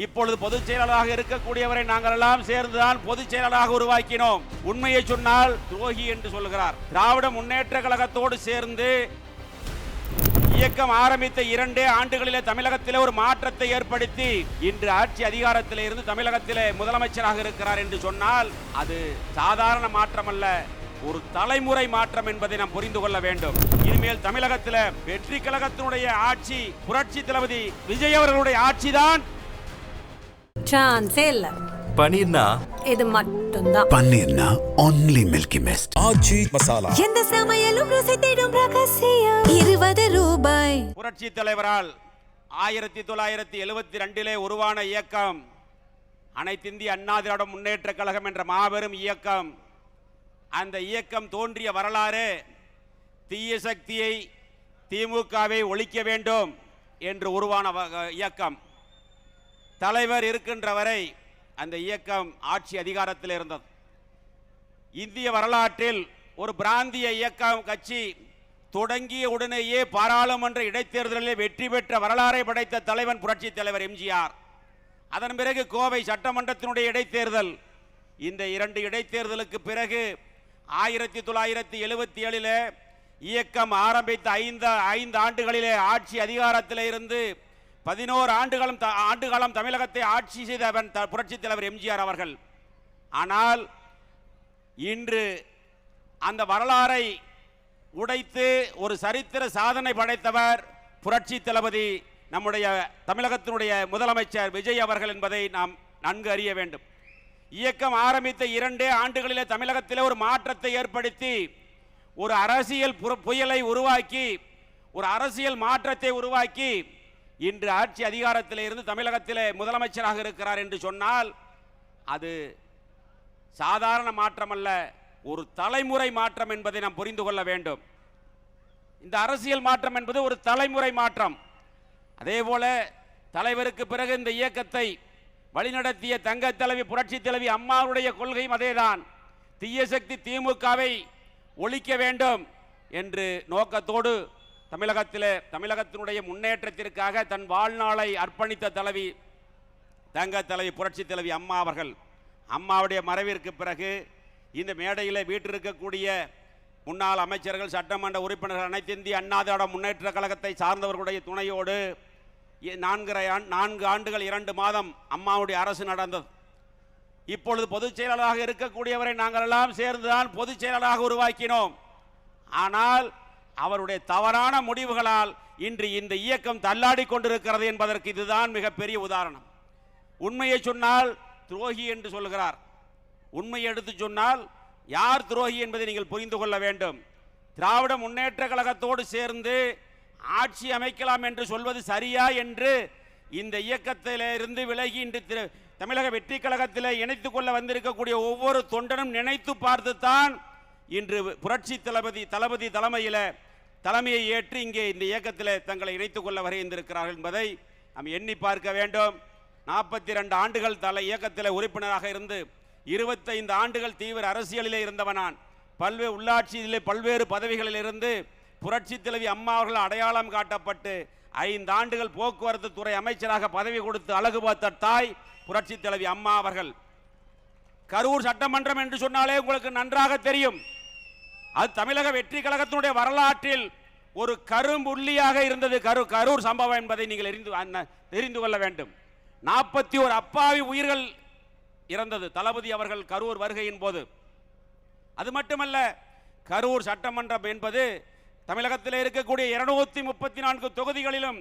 இப்பொழுது பொதுச் செயலாளராக இருக்கக்கூடியவரை நாங்கள் எல்லாம் சேர்ந்துதான் பொதுச் செயலாளராக உருவாக்கினோம். உண்மையை சொன்னால் துரோகி என்று சொல்கிறார். திராவிட முன்னேற்ற கழகத்தோடு சேர்ந்து இயக்கம் ஆரம்பித்த 2 ஆண்டுகளிலே தமிழகத்திலே ஒரு மாற்றத்தை ஏற்படுத்தி இன்று ஆட்சி அதிகாரத்திலே இருந்து தமிழகத்திலே முதலமைச்சராக இருக்கிறார் என்று சொன்னால் அது சாதாரண மாற்றம் அல்ல, ஒரு தலைமுறை மாற்றம் என்பதை நாம் புரிந்து கொள்ள வேண்டும். இனிமேல் தமிழகத்தில் வெற்றி கழகத்தினுடைய ஆட்சி, புரட்சி தளபதி விஜய் அவர்களுடைய ஆட்சிதான். சான்ஸே இல்ல. பன்னீர்னா இது மட்டும்தான். பன்னீர்னா only milky mist. ஆச்சி மசாலா. எந்த சமையலும் ருசி தேடும் ரகசியம் 20 ரூபாய். புரட்சி தலைவரால் 1972 உருவான இயக்கம் அனைத்திந்திய அண்ணா திராவிட முன்னேற்ற கழகம் என்ற மாபெரும் இயக்கம். அந்த இயக்கம் தோன்றிய வரலாறு தீய சக்தியை, திமுகவை ஒழிக்க வேண்டும் என்று உருவான இயக்கம். தலைவர் இருக்கின்ற வரை அந்த இயக்கம் ஆட்சி அதிகாரத்தில் இருந்தது. இந்திய வரலாற்றில் ஒரு பிராந்திய இயக்கம் கட்சி தொடங்கிய உடனேயே பாராளுமன்ற இடைத்தேர்தலில் வெற்றி பெற்ற வரலாறை படைத்த தலைவன் புரட்சி தலைவர் எம்ஜிஆர். அதன் பிறகு கோவை சட்டமன்றத்தினுடைய இடைத்தேர்தல். இந்த 2 இடைத்தேர்தலுக்கு பிறகு 1977 இயக்கம் ஆரம்பித்த 5 ஆண்டுகளிலே ஆட்சி அதிகாரத்தில் இருந்து 11 ஆண்டுகாலம் தமிழகத்தை ஆட்சி செய்தவன் புரட்சி தலைவர் எம்ஜிஆர் அவர்கள். ஆனால் இன்று அந்த வரலாறை உடைத்து ஒரு சரித்திர சாதனை படைத்தவர் புரட்சி தளபதி நம்முடைய தமிழகத்தினுடைய முதலமைச்சர் விஜய் அவர்கள் என்பதை நாம் நன்கு அறிய வேண்டும். இயக்கம் ஆரம்பித்த 2 ஆண்டுகளிலே தமிழகத்திலே ஒரு மாற்றத்தை ஏற்படுத்தி ஒரு அரசியல் புயலை உருவாக்கி, ஒரு அரசியல் மாற்றத்தை உருவாக்கி இன்று ஆட்சி அதிகாரத்தில் இருந்து தமிழகத்திலே முதலமைச்சராக இருக்கிறார் என்று சொன்னால் அது சாதாரண மாற்றம் அல்ல, ஒரு தலைமுறை மாற்றம் என்பதை நாம் புரிந்து கொள்ள வேண்டும். இந்த அரசியல் மாற்றம் என்பது ஒரு தலைமுறை மாற்றம். அதேபோல தலைவருக்கு பிறகு இந்த இயக்கத்தை வழிநடத்திய தங்க தலைவி புரட்சி தலைவி அம்மாவுடைய கொள்கையும் அதேதான். தீய சக்தி திமுகவை ஒழிக்க வேண்டும் என்று நோக்கத்தோடு தமிழகத்தினுடைய முன்னேற்றத்திற்காக தன் வாழ்நாளை அர்ப்பணித்த தலைவி தங்க தலைவி புரட்சி தலைவி அம்மா அவர்கள். அம்மாவுடைய மறைவிற்கு பிறகு இந்த மேடையில் வீட்டிருக்கக்கூடிய முன்னாள் அமைச்சர்கள், சட்டமன்ற உறுப்பினர்கள், அனைத்திந்திய அண்ணா திராவிட முன்னேற்ற கழகத்தை சார்ந்தவர்களுடைய துணையோடு 4 ஆண்டுகள் 2 மாதம் அம்மாவுடைய அரசு நடந்தது. இப்பொழுது பொதுச் செயலாளராக இருக்கக்கூடியவரை நாங்கள் எல்லாம் சேர்ந்துதான் பொதுச் செயலாளராக உருவாக்கினோம். ஆனால் அவருடைய தவறான முடிவுகளால் இன்று இந்த இயக்கம் தள்ளாடி கொண்டிருக்கிறது என்பதற்கு இதுதான் மிகப்பெரிய உதாரணம். உண்மையை சொன்னால் துரோகி என்று சொல்கிறார். உண்மையை எடுத்து சொன்னால் யார் துரோகி என்பதை நீங்கள் புரிந்து கொள்ள வேண்டும். திராவிட முன்னேற்ற கழகத்தோடு சேர்ந்து ஆட்சி அமைக்கலாம் என்று சொல்வது சரியா என்று இந்த இயக்கத்திலிருந்து விலகி இன்று தமிழக வெற்றி கழகத்தில் இணைத்துக் கொள்ள வந்திருக்கக்கூடிய ஒவ்வொரு தொண்டனும் நினைத்து பார்த்துத்தான் இன்று புரட்சி தளபதி தலைமையை ஏற்று இங்கே இந்த இயக்கத்தில் தங்களை இணைத்துக் கொள்ள வருகின்றிருக்கிறார்கள் என்பதை நாம் எண்ணி பார்க்க வேண்டும். 42 ஆண்டுகள் இயக்கத்தில் உறுப்பினராக இருந்து 25 ஆண்டுகள் தீவிர அரசியலிலே இருந்தவன் நான். உள்ளாட்சியிலே பல்வேறு பதவிகளில் இருந்து புரட்சி தலைவி அம்மா அவர்கள் அடையாளம் காட்டப்பட்டு 5 ஆண்டுகள் போக்குவரத்து துறை அமைச்சராக பதவி கொடுத்து அழகு பார்த்த தாய் புரட்சி தலைவி அம்மா அவர்கள். கரூர் சட்டமன்றம் என்று சொன்னாலே உங்களுக்கு நன்றாக தெரியும். அது தமிழக வெற்றி கழகத்தினுடைய வரலாற்றில் ஒரு கரும்புள்ளியாக இருந்தது கரூர் சம்பவம் என்பதை நீங்கள் தெரிந்து கொள்ள வேண்டும். 41 அப்பாவி உயிர்கள் இறந்தது தளபதி அவர்கள் கரூர் வருகையின் போது. அது மட்டுமல்ல, கரூர் சட்டமன்றம் என்பது தமிழகத்தில் இருக்கக்கூடிய 234 தொகுதிகளிலும்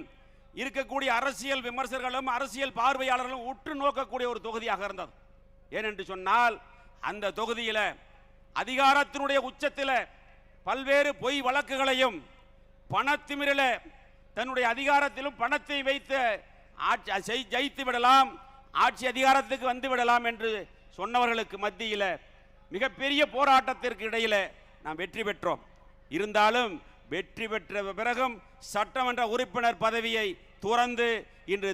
இருக்கக்கூடிய அரசியல் விமர்சகர்களும் அரசியல் பார்வையாளர்களும் உற்று நோக்கக்கூடிய ஒரு தொகுதியாக இருந்தது. ஏனென்று சொன்னால் அந்த தொகுதியில் அதிகாரத்தினுடைய உச்சத்தில் பல்வேறு பொய் வழக்குகளையும் பணத்திமிரில் தன்னுடைய அதிகாரத்திலும் பணத்தை வைத்து ஜெயித்து விடலாம், ஆட்சி அதிகாரத்துக்கு வந்து விடலாம் என்று சொன்னவர்களுக்கு மத்தியில் மிகப்பெரிய போராட்டத்திற்கு இடையில் நாம் வெற்றி பெற்றோம். இருந்தாலும் வெற்றி பெற்ற பிறகும் சட்டமன்ற உறுப்பினர் பதவியை துறந்து இன்று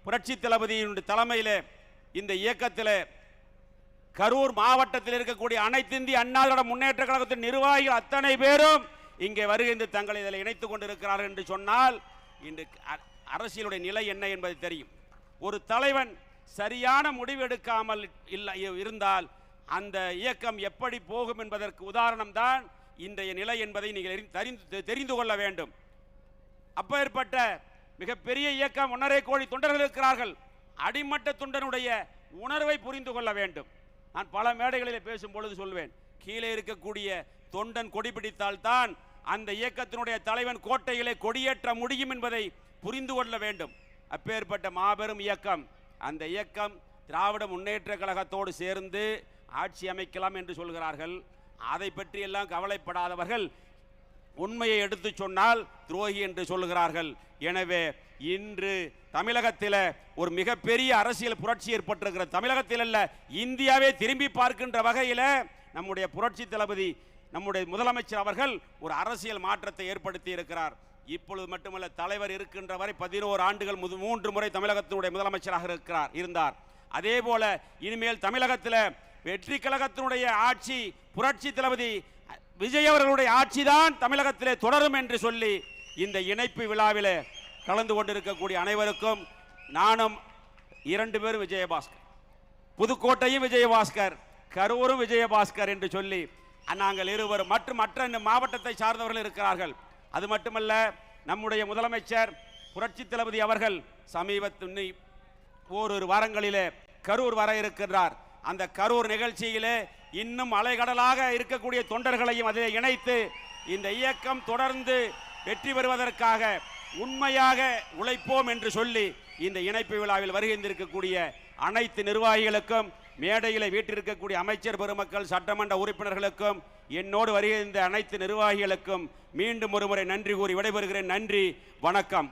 புரட்சி தளபதியினுடைய தலைமையில் இந்த இயக்கத்தில் கரூர் மாவட்டத்தில் இருக்கக்கூடிய அனைத்திந்திய அண்ணா திராவிட முன்னேற்ற கழகத்தின் நிர்வாகிகள் அத்தனை பேரும் இங்கே வருகின்ற தங்களை இதில் இணைத்துக் கொண்டிருக்கிறார்கள் என்று சொன்னால் இன்று அரசியலுடைய நிலை என்ன என்பது தெரியும். ஒரு தலைவன் சரியான முடிவு எடுக்காமல் இருந்தால் அந்த இயக்கம் எப்படி போகும் என்பதற்கு உதாரணம் தான் இன்றைய நிலை என்பதை நீங்கள் தெரிந்து கொள்ள வேண்டும். அப்பேற்பட்ட மிகப்பெரிய இயக்கம் 1.5 கோடி தொண்டர்கள் இருக்கிறார்கள். அடிமட்ட தொண்டனுடைய உணர்வை புரிந்து கொள்ள வேண்டும். நான் பல மேடைகளில் பேசும் பொழுது சொல்வேன், கீழே இருக்கக்கூடிய தொண்டன் கொடி பிடித்தால்தான் அந்த இயக்கத்தினுடைய தலைவன் கோட்டையிலே கொடியேற்ற முடியும் என்பதை புரிந்து கொள்ள வேண்டும். அப்பேற்பட்ட மாபெரும் இயக்கம், அந்த இயக்கம் திராவிட முன்னேற்ற கழகத்தோடு சேர்ந்து ஆட்சி அமைக்கலாம் என்று சொல்கிறார்கள். அதை பற்றி எல்லாம் கவலைப்படாதவர்கள் உண்மையை எடுத்து சொன்னால் துரோகி என்று சொல்லுகிறார்கள். எனவே இன்று தமிழகத்தில் ஒரு மிகப்பெரிய அரசியல் புரட்சி ஏற்பட்டிருக்கிற, தமிழகத்தில் அல்ல இந்தியாவே திரும்பி பார்க்கின்ற வகையில் நம்முடைய புரட்சி தளபதி நம்முடைய முதலமைச்சர் அவர்கள் ஒரு அரசியல் மாற்றத்தை ஏற்படுத்தி இருக்கிறார். இப்பொழுது மட்டுமல்ல, தலைவர் இருக்கின்ற வரை 11 ஆண்டுகள் 3 முறை தமிழகத்தினுடைய முதலமைச்சராக இருந்தார். அதே போல இனிமேல் தமிழகத்தில் வெற்றி கழகத்தினுடைய ஆட்சி, புரட்சி தளபதி விஜய் அவர்களுடைய ஆட்சி தான் தமிழகத்திலே தொடரும் என்று சொல்லி இந்த இணைப்பு விழாவில் கலந்து கொண்டிருக்கக்கூடிய அனைவருக்கும் நானும் 2 பேரும் விஜயபாஸ்கர், புதுக்கோட்டையும் விஜயபாஸ்கர், கரூரும் விஜயபாஸ்கர் என்று சொல்லி நாங்கள் இருவரும் மற்றும் மற்ற மாவட்டத்தை சார்ந்தவர்கள் இருக்கிறார்கள். அது மட்டுமல்ல, நம்முடைய முதலமைச்சர் புரட்சி தளபதி அவர்கள் சமீபத்தில் ஓரிரு வாரங்களிலே கரூர் வர இருக்கின்றார். அந்த கரூர் நிகழ்ச்சியிலே இன்னும் அலைகடலாக இருக்கக்கூடிய தொண்டர்களையும் அதை இணைத்து இந்த இயக்கம் தொடர்ந்து வெற்றி பெறுவதற்காக உண்மையாக உழைப்போம் என்று சொல்லி இந்த இணைப்பு விழாவில் வருகின்றிருக்கக்கூடிய அனைத்து நிர்வாகிகளுக்கும், மேடையில் வீட்டிருக்கக்கூடிய அமைச்சர் பெருமக்கள், சட்டமன்ற உறுப்பினர்களுக்கும், என்னோடு வருகின்ற அனைத்து நிர்வாகிகளுக்கும் மீண்டும் ஒருமுறை நன்றி கூறி விடைபெறுகிறேன். நன்றி, வணக்கம்.